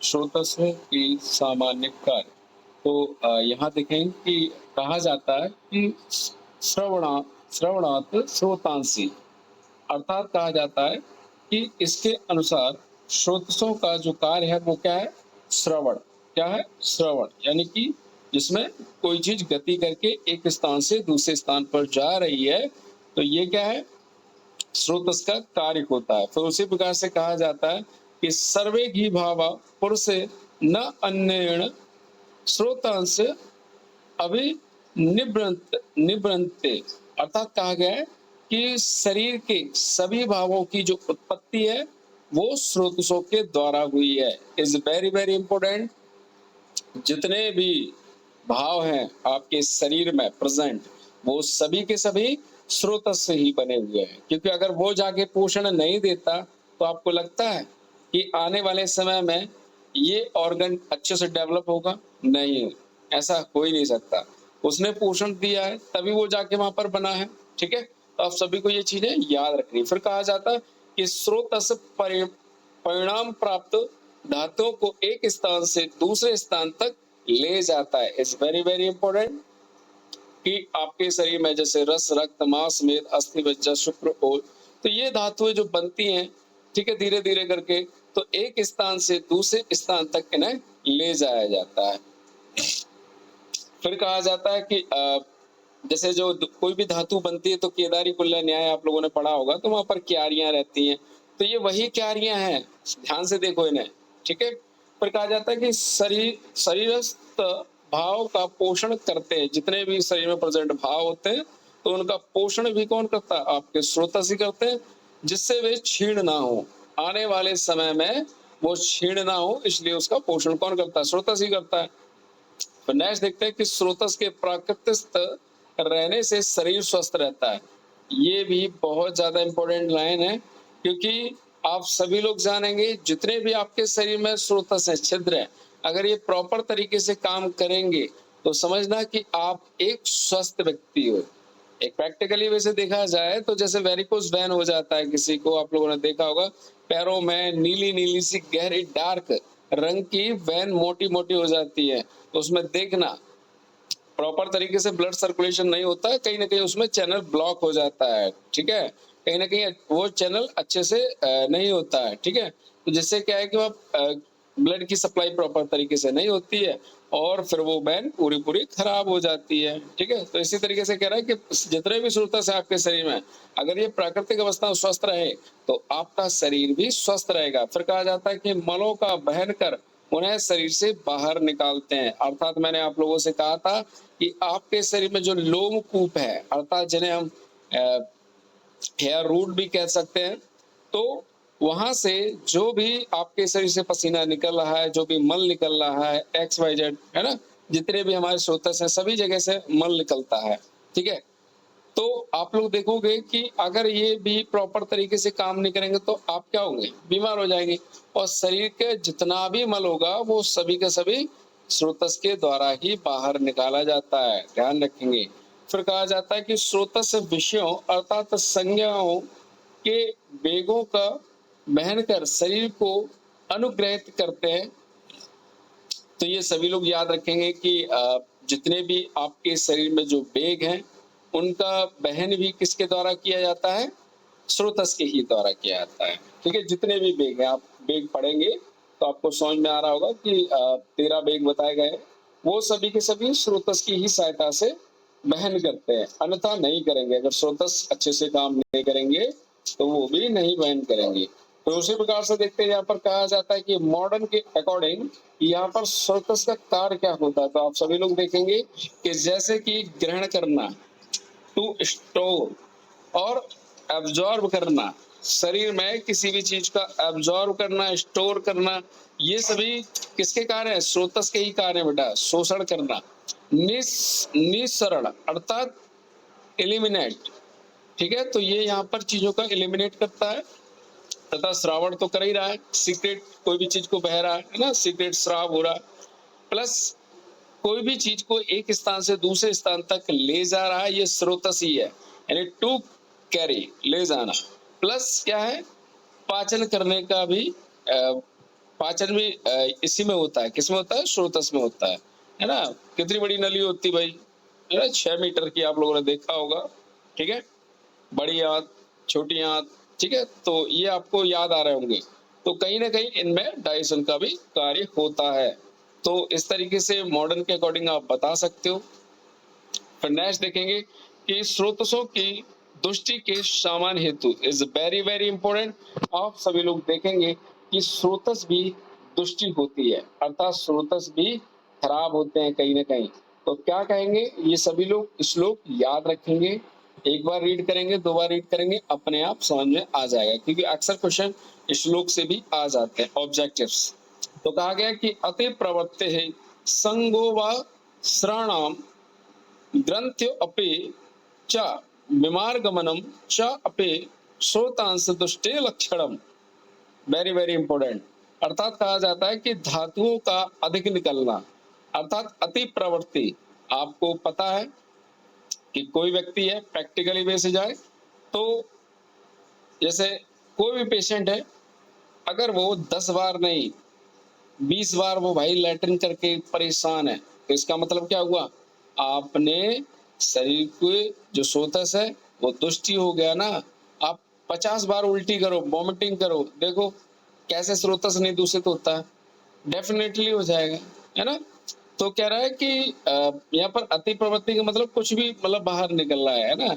स्रोतस्व की सामान्य कार्य। तो यहाँ देखें कि कहा जाता है कि श्रवणा श्रवणात् श्रोतांसी, अर्थात कहा जाता है कि इसके अनुसार स्रोतसों का जो कार्य है वो क्या है? श्रवण। क्या है? श्रवण। यानी कि जिसमें कोई चीज गति करके एक स्थान से दूसरे स्थान पर जा रही है, तो ये क्या है? स्रोतस का कार्य होता है। फिर उसी प्रकार से कहा जाता है कि सर्वे घी भावा पुरुषे न अन्येण स्रोतांश अभी निभ्रंते, अर्थात कहा गया है कि शरीर के सभी भावों की जो उत्पत्ति है वो स्रोतसों के द्वारा हुई है। Is very very important. जितने भी भाव हैं आपके शरीर में प्रेजेंट, वो सभी के सभी स्रोत से ही बने हुए हैं। क्योंकि अगर वो जाके पोषण नहीं देता तो आपको लगता है कि आने वाले समय में ये ऑर्गन अच्छे से डेवलप होगा? नहीं, ऐसा हो ही नहीं सकता। उसने पोषण दिया है तभी वो जाके वहां पर बना है। ठीक है, तो आप सभी को ये चीजें याद रखनी। फिर कहा जाता है कि स्रोत से परिणाम प्राप्त धातुओं को एक स्थान से दूसरे स्थान तक ले जाता है। इट्स वेरी वेरी इंपॉर्टेंट कि आपके शरीर में जैसे रस, रक्त, मांस, मेद, अस्थि, मज्जा, शुक्र और, तो ये धातुएं जो बनती हैं, ठीक है, धीरे धीरे करके तो एक स्थान से दूसरे स्थान तक इन्हें ले जाया जाता है। फिर कहा जाता है कि जैसे जो कोई भी धातु बनती है तो केदारी कुल्ला न्याय आप लोगों ने पढ़ा होगा, तो वहां पर क्यारियां रहती हैं, तो ये वही क्यारियां हैं, ध्यान से देखो इन्हें। ठीक है, फिर कहा जाता है कि शरीरस्थ भाव का पोषण करते हैं। जितने भी शरीर में प्रेजेंट भाव होते हैं तो उनका पोषण भी कौन करता है? आपके स्रोतस ही करते हैं, जिससे वे क्षीण ना हो, आने वाले समय में वो क्षीण ना हो, इसलिए उसका पोषण कौन करता है? स्रोतस ही करता है। तो नेक्स्ट देखते हैं कि स्रोतस के प्राकृतिक रहने से शरीर स्वस्थ रहता है। ये भी बहुत ज्यादा इंपॉर्टेंट लाइन है, क्योंकि आप सभी लोग जानेंगे जितने भी आपके शरीर में स्रोतस है, छिद्र है, अगर ये प्रॉपर तरीके से काम करेंगे तो समझना कि आप एक स्वस्थ व्यक्ति हो। एक प्रैक्टिकली वैसे देखा जाए तो जैसे वेरिकोस वेन हो जाता है किसी को, आप लोगों ने देखा होगा, पैरों में नीली नीली सी गहरी डार्क रंग की वेन मोटी मोटी हो जाती है, तो उसमें देखना प्रॉपर तरीके से ब्लड सर्कुलेशन नहीं होता है, कहीं ना कहीं उसमें चैनल ब्लॉक हो जाता है। ठीक है, कहीं ना कहीं वो चैनल अच्छे से नहीं होता है। ठीक है, तो जिससे क्या है कि वह ब्लड की सप्लाई प्रॉपर तरीके से नहीं होती है और फिर वो वेन पूरी पूरी खराब हो जाती है। ठीक है, तो इसी तरीके से कह रहा है कि जितने भी स्रोतस है आपके शरीर में, अगर ये प्राकृतिक अवस्था में स्वस्थ रहे तो आपका शरीर भी स्वस्थ रहेगा। फिर कहा जाता है कि मलों का वहन कर उन्हें शरीर से बाहर निकालते हैं। अर्थात मैंने आप लोगों से कहा था कि आपके शरीर में जो लोमकूप है, अर्थात जिन्हें हम हेयर रूट भी कह सकते हैं, तो वहां से जो भी आपके शरीर से पसीना निकल रहा है, जो भी मल निकल रहा है, एक्स वाई जेड, है ना, जितने भी हमारे स्रोतस हैं सभी जगह से मल निकलता है। ठीक है, तो आप लोग देखोगे कि अगर ये भी प्रॉपर तरीके से काम नहीं करेंगे तो आप क्या होंगे? बीमार हो जाएंगे। और शरीर के जितना भी मल होगा वो सभी के सभी स्रोतस के द्वारा ही बाहर निकाला जाता है, ध्यान रखेंगे। फिर कहा जाता है कि स्रोतस विषयों अर्थात संज्ञाओं के वेगों का वहन कर शरीर को अनुग्रहित करते हैं। तो ये सभी लोग याद रखेंगे कि जितने भी आपके शरीर में जो वेग हैं उनका वहन भी किसके द्वारा किया जाता है? स्रोतस के ही द्वारा किया जाता है। ठीक है, जितने भी वेग हैं, आप वेग पढ़ेंगे तो आपको समझ में आ रहा होगा कि 13 वेग बताए गए हैं, वो सभी के सभी स्रोतस की ही सहायता से वहन करते हैं, अन्यथा नहीं करेंगे। अगर स्रोतस अच्छे से काम नहीं करेंगे तो वो भी नहीं वहन करेंगे। तो उसी प्रकार से देखते हैं, यहाँ पर कहा जाता है कि मॉडर्न के अकॉर्डिंग यहाँ पर स्रोतस का कार्य क्या होता है। तो आप सभी लोग देखेंगे कि जैसे कि ग्रहण करना, टू स्टोर और एब्जॉर्ब करना, शरीर में किसी भी चीज का एब्जॉर्ब करना, स्टोर करना, ये सभी किसके कार्य है? स्रोतस के ही कार्य है बेटा। शोषण करना, निस्सरण अर्थात एलिमिनेट, ठीक है, तो ये यहाँ पर चीजों का एलिमिनेट करता है। तथा श्रावण तो कर ही रहा है, सीक्रेट कोई भी चीज को बह रहा है ना, सीक्रेट श्राव हो रहा है। प्लस कोई भी चीज को एक स्थान से दूसरे स्थान तक ले जा रहा है, ये स्रोतस ही है, यानी टू कैरी, ले जाना। प्लस क्या है? पाचन करने का भी पाचन भी इसी में होता है, किसमें होता है? स्रोतस में होता है ना? कितनी बड़ी नली होती भाई, है ना? 6 मीटर की आप लोगों ने देखा होगा, ठीक है? बड़ी आंत, छोटी आंत, ठीक है? तो ये आपको याद आ रहे होंगे। तो कहीं ना कहीं इनमें डाइजेशन का भी कार्य होता है। तो इस तरीके से मॉडर्न के अकॉर्डिंग आप बता सकते हो। फिर नेक्स्ट देखेंगे कि स्रोतसों की दुष्टि के सामान्य हेतु इज वेरी वेरी इंपॉर्टेंट। आप सभी लोग देखेंगे कि स्रोतस भी दुष्टि होती है, अर्थात स्रोतस भी खराब होते हैं कहीं ना कहीं। तो क्या कहेंगे, ये सभी लोग श्लोक याद रखेंगे, एक बार रीड करेंगे, दो बार रीड करेंगे, अपने आप समझ में आ जाएगा, क्योंकि अक्सर क्वेश्चन श्लोक से भी आ जाते हैं, ऑब्जेक्टिव्स। तो कहा गया कि अति प्रवृत्ते है संगो व श्रणाम ग्रंथ्यो अपि च विमार्गमनम च अपि श्रोतांश दुष्टे लक्षणम। Very very important. अर्थात कहा जाता है कि धातुओं का अधिक निकलना, अर्थात अति प्रवृत्ति। आपको पता है कि कोई व्यक्ति है, प्रैक्टिकली वे से जाए तो जैसे कोई भी पेशेंट है, अगर वो 10 बार नहीं 20 बार वो भाई लैट्रिन करके परेशान है, तो इसका मतलब क्या हुआ? आपने शरीर के जो सोतस है वो दुष्टि हो गया ना। आप 50 बार उल्टी करो, वॉमिटिंग करो, देखो कैसे स्रोतस नहीं दूषित होता है, डेफिनेटली हो जाएगा, है ना? तो कह रहा है कि यहाँ पर अति प्रवृत्ति का मतलब कुछ भी मतलब बाहर निकल रहा है ना,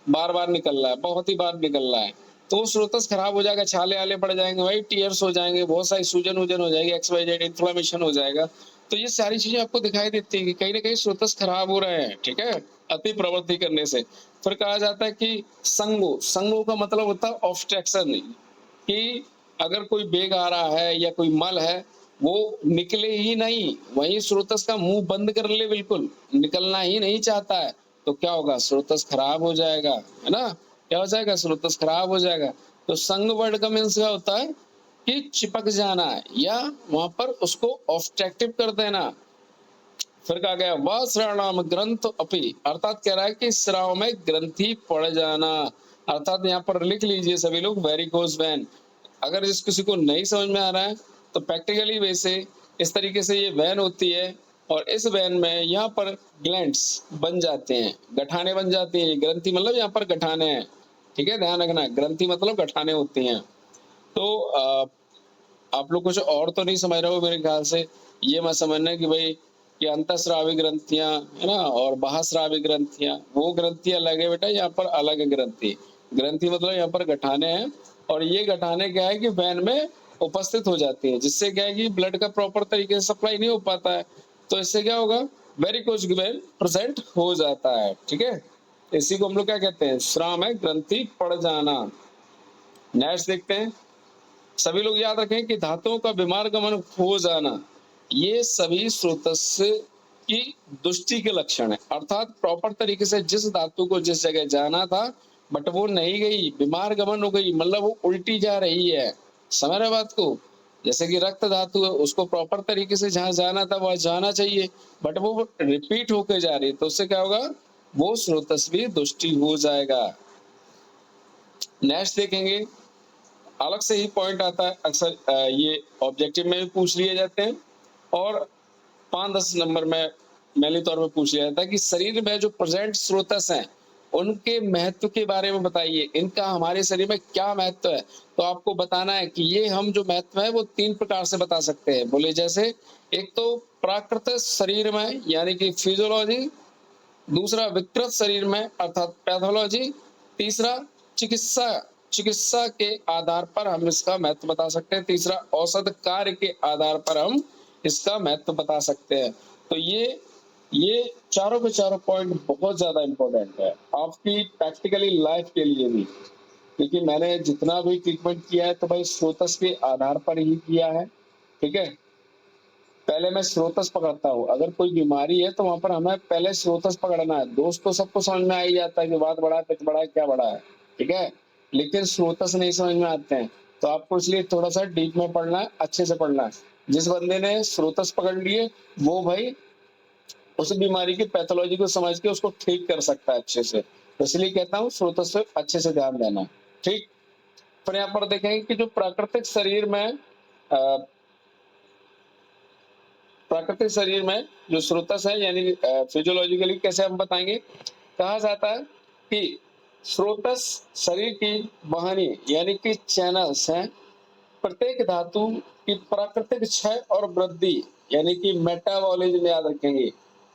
बार बार निकल रहा है, बहुत ही बार निकल रहा है, तो वो स्रोतस खराब हो जाएगा, छाले आले पड़ जाएंगे भाई, टीयर्स हो जाएंगे, बहुत सारी सूजन वूजन हो जाएगी, XYZ इन्फ्लेमेशन हो जाएगा। तो ये सारी चीजें आपको दिखाई देती है कि कहीं ना कहीं स्रोतस खराब हो रहे हैं, ठीक है, अति प्रवृत्ति करने से। फिर कहा जाता है कि संगो, संगो का मतलब होता है ऑब्स्ट्रक्शन, कि अगर कोई बेग आ रहा है या कोई मल है, वो निकले ही नहीं, वही स्रोतस का मुंह बंद कर ले, बिल्कुल निकलना ही नहीं चाहता है, तो क्या होगा? स्रोतस खराब हो जाएगा, है ना? क्या हो जाएगा? स्रोतस खराब हो जाएगा। तो संग वर्ड का मीन्स क्या होता है कि चिपक जाना या वहां पर उसको ऑब्स्ट्रक्टिव कर देना। फिर कहा गया वह श्रवणाम ग्रंथ अपि, अर्थात कह रहा है कि श्राव में ग्रंथि पड़ जाना। अर्थात यहाँ पर लिख लीजिए सभी लोग, वेरिकोज वेन। अगर जिस किसी को नहीं समझ में आ रहा है तो प्रैक्टिकली वैसे इस तरीके से ये वैन होती है, और इस वैन में यहाँ पर ग्लैंड्स बन जाते हैं, गठाने बन जाती हैं। ग्रंथि मतलब यहाँ पर गठाने हैं, ठीक है, ध्यान रखना, ग्रंथि मतलब गठाने होती हैं। तो आप लोग कुछ और तो नहीं समझ रहे हो मेरे ख्याल से। ये मत समझना कि भाई कि अंतःस्रावी ग्रंथियां, है ना, और बाह्यस्रावी ग्रंथियां, वो ग्रंथि अलग है बेटा, यहाँ पर अलग है ग्रंथि। ग्रंथि मतलब यहाँ पर गठाने हैं, और ये गठाने क्या है कि वैन में उपस्थित हो जाती है, जिससे क्या है कि ब्लड का प्रॉपर तरीके से सप्लाई नहीं हो पाता है, तो इससे क्या होगा? वेरिकोज वेन प्रेजेंट हो जाता है, ठीक है। इसी को हम लोग क्या कहते हैं? श्राव में ग्रंथि पड़ जाना। नेक्स्ट देखते हैं, सभी लोग याद रखें कि धातुओं का विमार्गमन हो जाना, ये सभी स्रोतस की दुष्टि के लक्षण है। अर्थात प्रॉपर तरीके से जिस धातु को जिस जगह जाना था बट वो नहीं गई, विमार्गमन हो गई, मतलब वो उल्टी जा रही है। समझ रहे बात को? जैसे कि रक्त धातु है, उसको प्रॉपर तरीके से जहां जाना था वहां जाना चाहिए, बट वो रिपीट होकर जा रही है, तो उससे क्या होगा? वो स्रोतस भी दुष्टि हो जाएगा। नेक्स्ट देखेंगे, अलग से ही पॉइंट आता है, अक्सर ये ऑब्जेक्टिव में भी पूछ लिए जाते हैं, और 5-10 नंबर में मैंने तौर पे पूछ लिया जाता है कि शरीर में जो प्रेजेंट स्रोतस हैं उनके महत्व के बारे में बताइए, इनका हमारे शरीर में क्या महत्व है। तो आपको बताना है कि ये हम जो महत्व है वो 3 प्रकार से बता सकते हैं। बोले जैसे, एक तो प्राकृतिक शरीर में यानी कि फिजियोलॉजी, दूसरा विकृत शरीर में अर्थात पैथोलॉजी, तीसरा चिकित्सा, चिकित्सा के आधार पर हम इसका महत्व बता सकते हैं, तीसरा औषध कार्य के आधार पर हम इसका महत्व बता सकते हैं। तो ये चारों के चारों पॉइंट बहुत ज्यादा इंपॉर्टेंट है आपकी प्रैक्टिकली लाइफ के लिए भी, क्योंकि मैंने जितना भी ट्रीटमेंट किया है तो भाई स्रोतस के आधार पर ही किया है, ठीक है। पहले मैं स्रोतस पकड़ता हूँ, अगर कोई बीमारी है तो वहां पर हमें पहले स्रोतस पकड़ना है। दोस्त तो सबको समझ में आ ही जाता है कि बात बड़ा है, पित्त बड़ा है, क्या बड़ा है, ठीक है, लेकिन स्रोतस नहीं समझ में आते हैं। तो आपको इसलिए थोड़ा सा डीप में पढ़ना है, अच्छे से पढ़ना है। जिस बंदे ने स्रोतस पकड़ लिए वो भाई उस बीमारी की पैथोलॉजी को समझ के उसको ठीक कर सकता है अच्छे से। तो इसलिए कहता हूँ स्रोतस पे अच्छे से ध्यान देना, ठीक। फिर यहाँ पर देखेंगे कि जो प्राकृतिक शरीर में प्राकृतिक शरीर में जो स्रोतस है यानी फिजियोलॉजिकली कैसे हम बताएंगे, कहा जाता है कि स्रोतस शरीर की वाहिनी यानी कि चैनल्स हैं। प्रत्येक धातु की प्राकृतिक क्षय और वृद्धि यानी कि मेटाबॉलिज्म याद रखेंगे।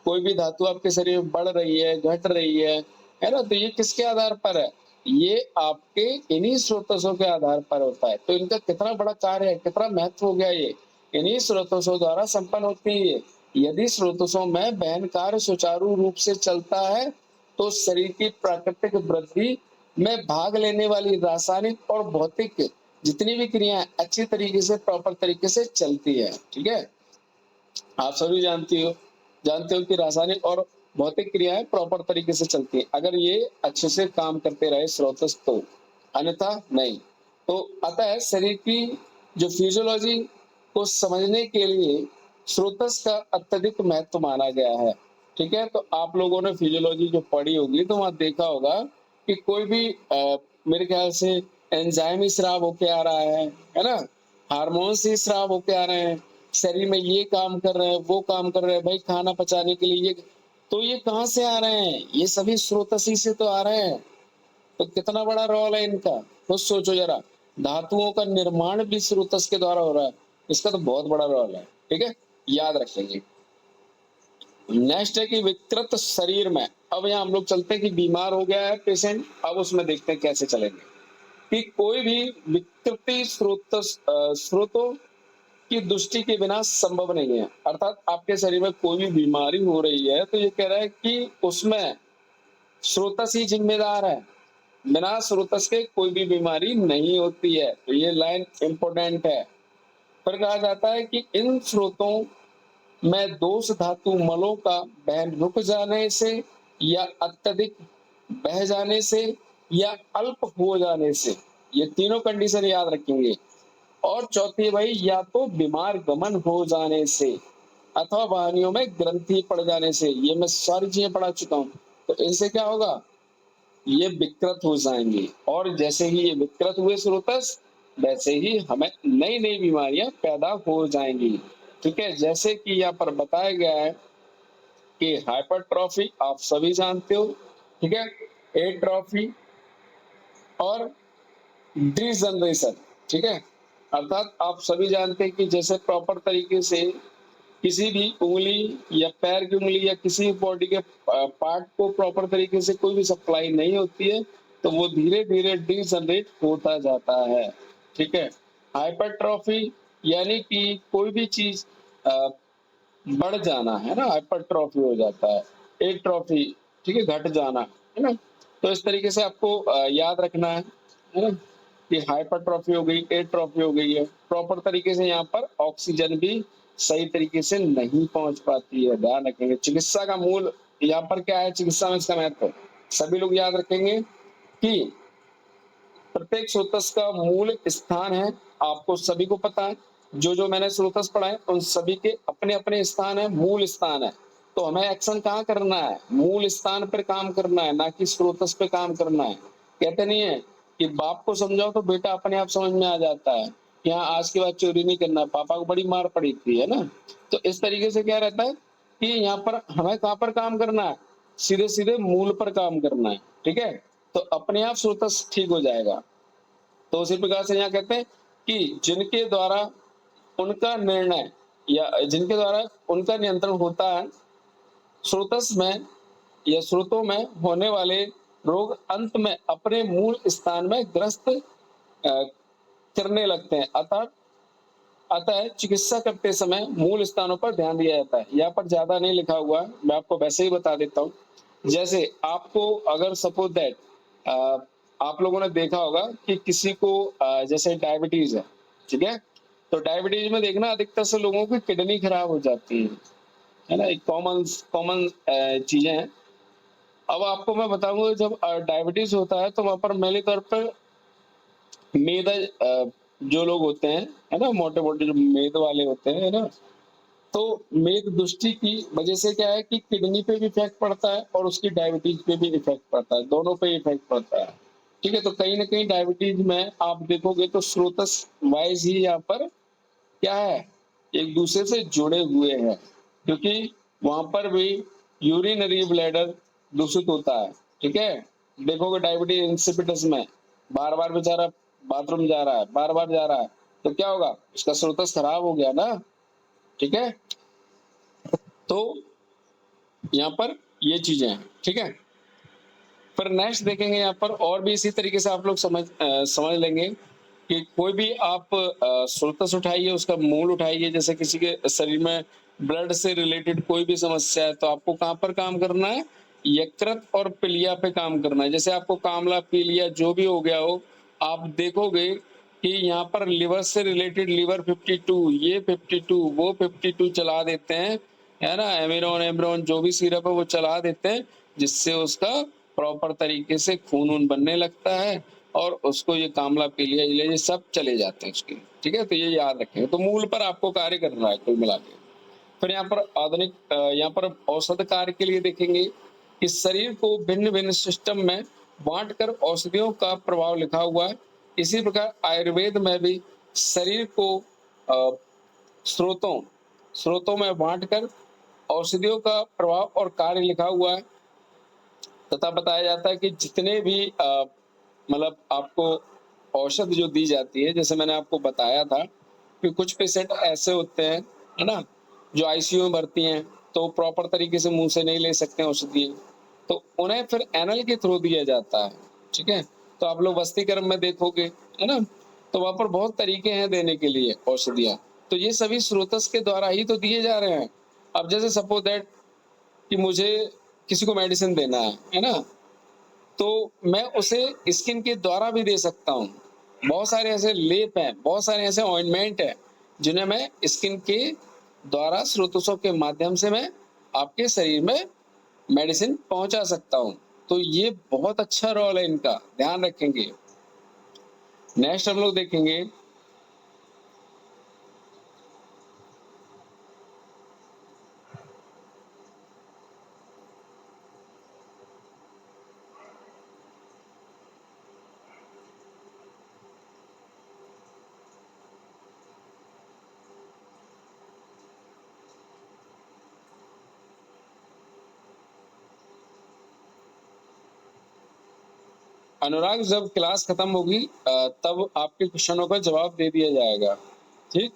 कोई भी धातु आपके शरीर में बढ़ रही है, घट रही है ना, तो ये किसके आधार पर है? ये आपके इन्हीं स्रोतसों के आधार पर होता है। तो इनका कितना बड़ा कार्य है, कितना महत्व हो गया, ये इन्हीं स्रोतसों द्वारा संपन्न होती है ये। यदि स्रोतसों में वहन कार्य सुचारू रूप से चलता है तो शरीर की प्राकृतिक वृद्धि में भाग लेने वाली रासायनिक और भौतिक जितनी भी क्रियाएं अच्छी तरीके से, प्रॉपर तरीके से चलती है। ठीक है, आप सभी जानते हो कि रासायनिक और भौतिक क्रियाएं प्रॉपर तरीके से चलती हैं अगर ये अच्छे से काम करते रहे स्रोतस, तो अन्यथा नहीं। तो अतः शरीर की जो फिजियोलॉजी को समझने के लिए स्रोतस का अत्यधिक महत्व माना गया है। ठीक है, तो आप लोगों ने फिजियोलॉजी जो पढ़ी होगी तो वहां देखा होगा कि कोई भी मेरे ख्याल से एंजाइम ही स्राव होके आ रहा है ना, हार्मोन्स ही स्राव होके आ रहे हैं, शरीर में ये काम कर रहे हैं, वो काम कर रहे हैं, भाई खाना पचाने के लिए ये, तो ये कहाँ से आ रहे हैं? ये सभी स्रोतसी से तो आ रहे हैं। तो कितना बड़ा रोल है इनका, खुद सोचो जरा। धातुओं का निर्माण भी स्रोतस के द्वारा हो रहा है, इसका तो बहुत बड़ा रोल है। ठीक है, याद रखेंगे। नेक्स्ट है कि विकृत शरीर में, अब यहाँ हम लोग चलते हैं कि बीमार हो गया है पेशेंट, अब उसमें देखते हैं कैसे चलेंगे कि कोई भी विकृति स्रोतों की दृष्टि के बिना संभव नहीं है। अर्थात आपके शरीर में कोई भी बीमारी हो रही है तो ये कह रहा है कि उसमें स्रोतस ही जिम्मेदार है, बिना स्रोतस के कोई भी बीमारी नहीं होती है। तो ये लाइन इंपॉर्टेंट है। फिर कहा जाता है कि इन स्रोतों में दोष धातु मलों का बहन रुक जाने से या अत्यधिक बह जाने से या अल्प हो जाने से, ये तीनों कंडीशन याद रखेंगे। और चौथी है भाई, या तो बीमार गमन हो जाने से अथवा वाहिनियों में ग्रंथि पड़ जाने से। ये मैं सारी चीजें पढ़ा चुका हूँ। तो इनसे क्या होगा, ये विकृत हो जाएंगे, और जैसे ही ये विकृत हुए स्रोतस वैसे ही हमें नई नई बीमारियां पैदा हो जाएंगी। ठीक है, जैसे कि यहाँ पर बताया गया है कि हाइपरट्रॉफी आप सभी जानते हो। ठीक है, एट्रॉफी और डिजनरेशन। ठीक है, अर्थात आप सभी जानते हैं कि जैसे प्रॉपर तरीके से किसी भी उंगली या पैर की उंगली या किसी बॉडी के पार्ट को प्रॉपर तरीके से कोई भी सप्लाई नहीं होती है तो वो धीरे धीरे डिजनरेट होता जाता है। ठीक है, हाइपरट्रॉफी यानी कि कोई भी चीज बढ़ जाना है ना, हाइपरट्रॉफी हो जाता है। एट्रॉफी, ठीक है, घट जाना है ना। तो इस तरीके से आपको याद रखना है ना, कि हाइपरट्रॉफी हो गई, एट्रॉफी हो गई है। प्रॉपर तरीके से यहाँ पर ऑक्सीजन भी सही तरीके से नहीं पहुंच पाती है, ध्यान रखेंगे। चिकित्सा का मूल यहाँ पर क्या है, चिकित्सा में इसका महत्व सभी लोग याद रखेंगे कि प्रत्येक स्रोतस का मूल स्थान है, आपको सभी को पता है। जो जो मैंने स्रोतस पढ़ाए उन सभी के अपने अपने स्थान है, मूल स्थान है। तो हमें एक्शन कहाँ करना है, मूल स्थान पर काम करना है, ना कि स्रोतस पे काम करना है। कहते नहीं है कि बाप को समझाओ तो बेटा अपने आप समझ में आ जाता है, यहाँ आज के बाद चोरी नहीं करना, पापा को बड़ी मार पड़ी थी, है ना। तो इस तरीके से क्या रहता है कि यहाँ पर हमें कहाँ पर काम करना है, सीधे सीधे मूल पर काम करना है। ठीक है, तो अपने आप स्रोतस ठीक हो जाएगा। तो उसी प्रकार से यहाँ कहते हैं कि जिनके द्वारा उनका निर्णय या जिनके द्वारा उनका नियंत्रण होता है, स्रोतस में या स्रोतों में होने वाले रोग अंत में अपने मूल स्थान में ग्रस्त करने लगते हैं। अतः चिकित्सा करते समय मूल स्थानों पर ध्यान दिया जाता है। यहाँ पर ज्यादा नहीं लिखा हुआ, मैं आपको वैसे ही बता देता हूँ। जैसे आपको अगर सपोज दैट आप लोगों ने देखा होगा कि किसी को जैसे डायबिटीज ठीक है, तो डायबिटीज में देखना अधिकतर से लोगों की किडनी खराब हो जाती है ना, एक कॉमन कॉमन चीजें हैं। अब आपको मैं बताऊंगा, जब डायबिटीज होता है तो वहां पर मेनली तौर पर मेदा जो लोग होते हैं, है ना, मोटे मोटे जो मेद वाले होते हैं, है ना, तो मेद दृष्टि की वजह से क्या है कि किडनी पे भी इफेक्ट पड़ता है और उसकी डायबिटीज पे भी इफेक्ट पड़ता है, दोनों पे इफेक्ट पड़ता है। ठीक है, तो कहीं ना कहीं डायबिटीज में आप देखोगे तो स्रोतस वाइज ही यहाँ पर क्या है, एक दूसरे से जुड़े हुए हैं, क्योंकि वहां पर भी यूरिनरी ब्लैडर दूषित होता है। ठीक है, देखोगे डायबिटीज इंसिपिडस में बार बार बेचारा बाथरूम जा रहा है, बार बार जा रहा है, तो क्या होगा, उसका स्रोतस खराब हो गया ना। ठीक है, तो यहाँ पर ये चीजें हैं। ठीक है, पर नेक्स्ट देखेंगे यहाँ पर और भी इसी तरीके से आप लोग समझ लेंगे कि कोई भी आप स्रोतस उठाइए, उसका मूल उठाइए। जैसे किसी के शरीर में ब्लड से रिलेटेड कोई भी समस्या है, तो आपको कहाँ पर काम करना है, यकृत और पीलिया पे काम करना है। जैसे आपको कामला पीलिया जो भी हो गया हो, आप देखोगे कि यहाँ पर लिवर से रिलेटेड लिवर 52, ये 52, वो 52 चला देते हैं, है ना, एमिरोन एमरोन जो भी सिरप है वो चला देते हैं, जिससे उसका प्रॉपर तरीके से खून वून बनने लगता है और उसको ये कामला पीलिया ये सब चले जाते हैं उसके। ठीक है, तो ये याद रखें। तो मूल पर आपको कार्य करना है कुल मिला के। फिर यहाँ पर आधुनिक यहाँ पर औषध कार्य के लिए देखेंगे कि शरीर को भिन्न भिन्न सिस्टम में बांट कर औषधियों का प्रभाव लिखा हुआ है। इसी प्रकार आयुर्वेद में भी शरीर को स्रोतों स्रोतों में बांट कर औषधियों का प्रभाव और कार्य लिखा हुआ है, तथा बताया जाता है कि जितने भी मतलब आपको औषध जो दी जाती है, जैसे मैंने आपको बताया था कि कुछ पेशेंट ऐसे होते हैं, है ना, जो आईसीयू में भर्ती हैं, तो प्रॉपर तरीके से मुंह से नहीं ले सकते औषधि, तो उन्हें फिर एनल के थ्रू दिया जाता है। ठीक है, तो आप लोग वस्तीकरण में देखोगे, है ना, तो वहां पर बहुत तरीके हैं देने के लिए औषधियां, तो ये सभी स्रोतस के द्वारा ही तो दिए जा रहे हैं। अब जैसे सपोज दैट कि मुझे किसी को मेडिसिन देना है ना, तो मैं उसे स्किन के द्वारा भी दे सकता हूँ। बहुत सारे ऐसे लेप हैं, बहुत सारे ऐसे ऑइंटमेंट हैं, जिन्हें मैं स्किन के द्वारा स्रोतों के माध्यम से मैं आपके शरीर में मेडिसिन पहुंचा सकता हूँ। तो ये बहुत अच्छा रोल है इनका, ध्यान रखेंगे। नेक्स्ट हम लोग देखेंगे अनुराग, जब क्लास खत्म होगी तब आपके क्वेश्चनों का जवाब दे दिया जाएगा। ठीक,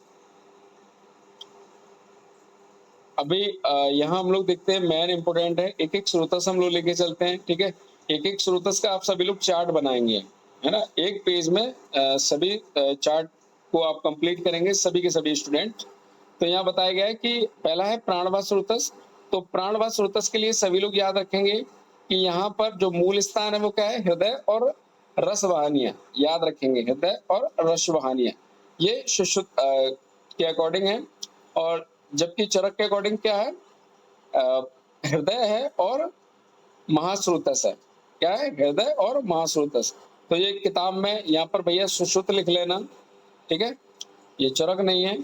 अभी यहाँ हम लोग देखते हैं मेन इंपोर्टेंट है, एक एक स्रोतस हम लोग लेके चलते हैं। ठीक है, एक एक स्रोतस का आप सभी लोग चार्ट बनाएंगे, है ना, एक पेज में सभी चार्ट को आप कंप्लीट करेंगे, सभी के सभी स्टूडेंट। तो यहाँ बताया गया है कि पहला है प्राणवायु स्रोतस। तो प्राणवायु स्रोतस के लिए सभी लोग याद रखेंगे कि यहाँ पर जो मूल स्थान है वो क्या है, हृदय और रस वाहिनियां, याद रखेंगे, हृदय और रस वाहिनियां, ये सुश्रुत के अकॉर्डिंग है। और जबकि चरक के अकॉर्डिंग क्या है, हृदय है और महास्रोतस है। क्या है, हृदय और महास्रोतस। तो ये किताब में यहाँ पर भैया सुश्रुत लिख लेना। ठीक है, ये चरक नहीं है।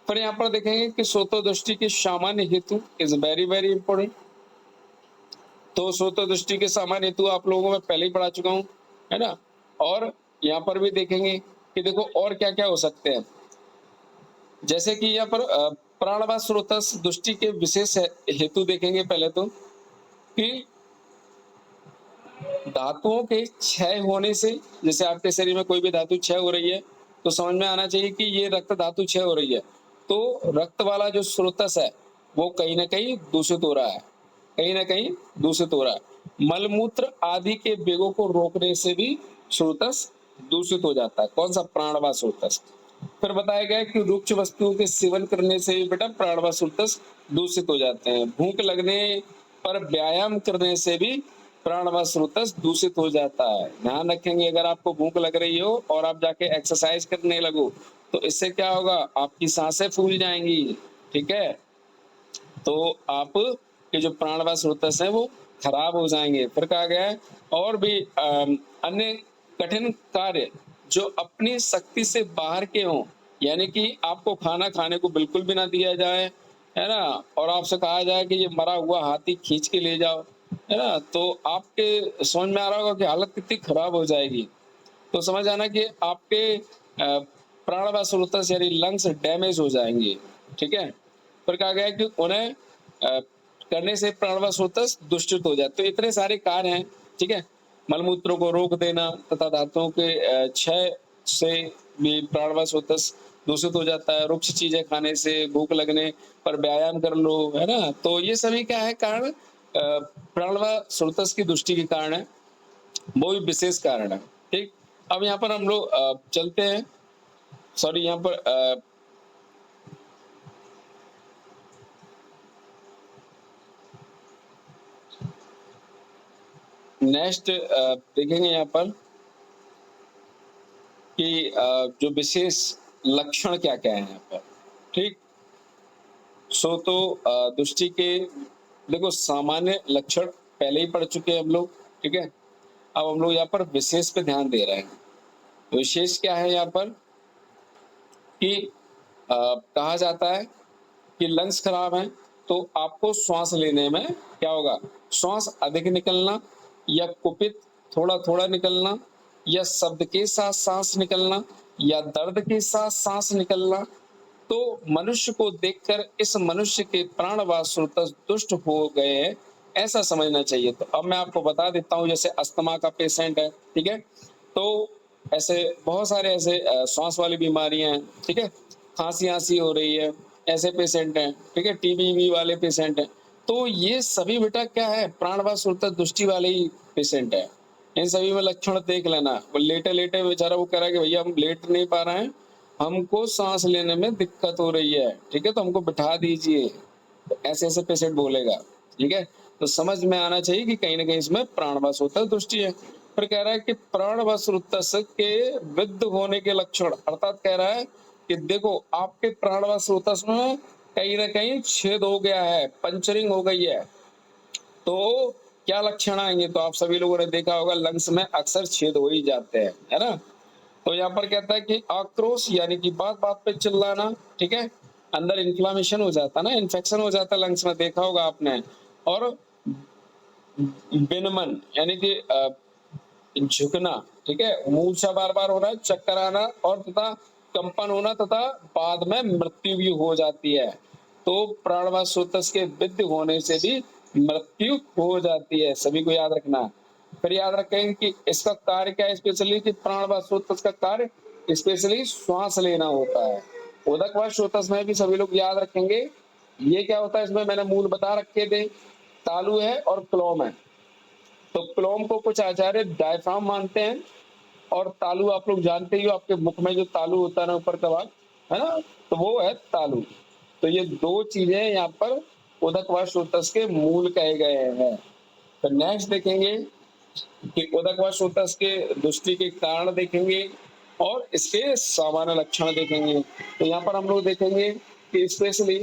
फिर यहाँ पर देखेंगे कि स्रोतो दृष्टि के सामान्य हेतु इज वेरी वेरी इंपॉर्टेंट। तो स्रोतो दृष्टि के सामान्य हेतु आप लोगों को मैं पहले ही पढ़ा चुका हूँ, है ना। और यहाँ पर भी देखेंगे कि देखो और क्या क्या हो सकते हैं, जैसे कि यहाँ पर प्राणवायु स्रोतस दृष्टि के विशेष हेतु देखेंगे। पहले तो कि धातुओं के क्षय होने से, जैसे आपके शरीर में कोई भी धातु क्षय हो रही है, तो समझ में आना चाहिए कि ये रक्त धातु क्षय हो रही है, तो रक्त वाला जो स्रोतस है वो कहीं ना कहीं दूषित हो रहा है, कहीं ना कहीं दूषित हो रहा है। मलमूत्र आदि के वेगों को रोकने से भी स्रोतस दूषित हो जाता है। कौन सा, प्राणवायु स्रोतस। फिर बताया गया कि रुक्ष वस्तुओं के सेवन करने से भी बेटा प्राणवायु स्रोतस दूषित हो जाते हैं। भूख लगने पर व्यायाम करने से भी प्राणवायु स्रोतस दूषित हो जाता है। ध्यान रखेंगे, अगर आपको भूख लग रही हो और आप जाके एक्सरसाइज करने लगो, तो इससे क्या होगा, आपकी सांसें फूल जाएंगी। ठीक है, तो आप के जो प्राणवायु स्रोतस है वो खराब हो जाएंगे। फिर कहा गया है और भी अन्य कठिन कार्य जो अपनी शक्ति से बाहर के हों, यानी कि आपको खाना खाने को बिल्कुल भी ना दिया जाए, है ना, और आपसे कहा जाए कि ये मरा हुआ हाथी खींच के ले जाओ, है ना, तो आपके समझ में आ रहा होगा कि हालत कितनी खराब हो जाएगी। तो समझ आना कि आपके प्राणवायु स्रोतस यानी लंग्स डैमेज हो जाएंगे, ठीक है। पर कहा गया है कि उन्हें करने से प्राणवायु स्रोतस दूषित हो जाते। तो इतने सारे कार्य हैं, ठीक है। मलमूत्रों को रोक देना तथा धातुओं के क्षय से भी प्राणवायु स्रोतस दूषित हो जाता है। रुक्ष चीजें खाने से, भूख लगने पर व्यायाम कर लो, है ना। तो ये सभी क्या है कारण, प्राणवायु स्रोतस की दुष्टि के कारण है, वो भी विशेष कारण है, ठीक। अब यहाँ पर हम लोग चलते हैं, सॉरी यहाँ पर नेक्स्ट देखेंगे यहाँ पर कि जो विशेष लक्षण क्या क्या है यहाँ पर, ठीक। सो तो दृष्टि के देखो सामान्य लक्षण पहले ही पढ़ चुके हैं हम लोग, ठीक है। अब हम लोग यहाँ पर विशेष पे ध्यान दे रहे हैं। विशेष क्या है यहाँ पर कि कहा जाता है कि लंग्स खराब हैं तो आपको श्वास लेने में क्या होगा, श्वास अधिक निकलना या कुपित थोड़ा थोड़ा निकलना या शब्द के साथ सांस निकलना या दर्द के साथ सांस निकलना। तो मनुष्य को देखकर इस मनुष्य के प्राणवायु स्रोतस दुष्ट हो गए हैं ऐसा समझना चाहिए। तो अब मैं आपको बता देता हूँ, जैसे अस्थमा का पेशेंट है, ठीक है। तो ऐसे बहुत सारे ऐसे श्वास वाली बीमारियां हैं, ठीक है। खांसी आंसी हो रही है, ऐसे पेशेंट हैं, ठीक है। टीबी वाले पेशेंट हैं। तो ये सभी बेटा क्या है, प्राणवायु स्रोतस दुष्टि वाले ही पेशेंट है। इन सभी में लक्षण देख लेना। वो लेटे लेटे बेचारा वो कह रहा है कि भैया हम लेट नहीं पा रहे हैं, हमको सांस लेने में दिक्कत हो रही है, ठीक है, तो हमको बिठा दीजिए। तो ऐसे ऐसे पेशेंट बोलेगा, ठीक है। तो समझ में आना चाहिए कि कहीं ना कहीं इसमें प्राणवायु स्रोतस दुष्टि है। फिर कह रहा है कि प्राणवायु स्रोतस के विद्ध होने के लक्षण, अर्थात कह रहा है कि देखो आपके प्राणवायु स्रोतस में कहीं ना कहीं छेद हो गया है, पंचरिंग हो गई है। तो क्या लक्षण आएंगे, तो आप सभी लोगों ने देखा होगा लंग्स में अक्सर छेद हो ही जाते हैं, है ना। तो यहाँ पर कहता है कि आक्रोश यानी कि बात बात पे चिल्लाना, ठीक है। अंदर इन्फ्लामेशन हो जाता ना, इन्फेक्शन हो जाता लंग्स में, देखा होगा आपने। और विनमन यानी कि झुकना, ठीक है। मूर्छा बार बार होना, चक्कर आना और तथा कंपन होना तथा बाद में मृत्यु भी हो जाती है। तो प्राणवायु स्रोतस के विद्ध होने से भी मृत्यु हो जाती है, सभी को याद रखना। फिर याद रखें कि इसका कार्य क्या है, स्पेशली कि प्राणवायु स्रोतस का कार्य स्पेशली श्वास लेना होता है। उदकवायु स्रोतस में भी सभी लोग याद रखेंगे, ये क्या होता है, इसमें मैंने मूल बता रखे थे, तालु है और क्लोम है। तो क्लोम को कुछ आचार्य डायफ्राम मानते हैं और तालु आप लोग जानते ही हो, आपके मुख में जो तालु होता है ना ऊपर का भाग, है ना, तो वो है तालु। तो ये दो चीजें यहाँ पर उदकवायु स्रोतस के मूल कहे गए हैं। तो नेक्स्ट देखेंगे कि उदकवायु स्रोतस के दुष्टि के कारण देखेंगे और इसके सामान्य लक्षण देखेंगे। तो यहाँ पर हम लोग देखेंगे कि स्पेशली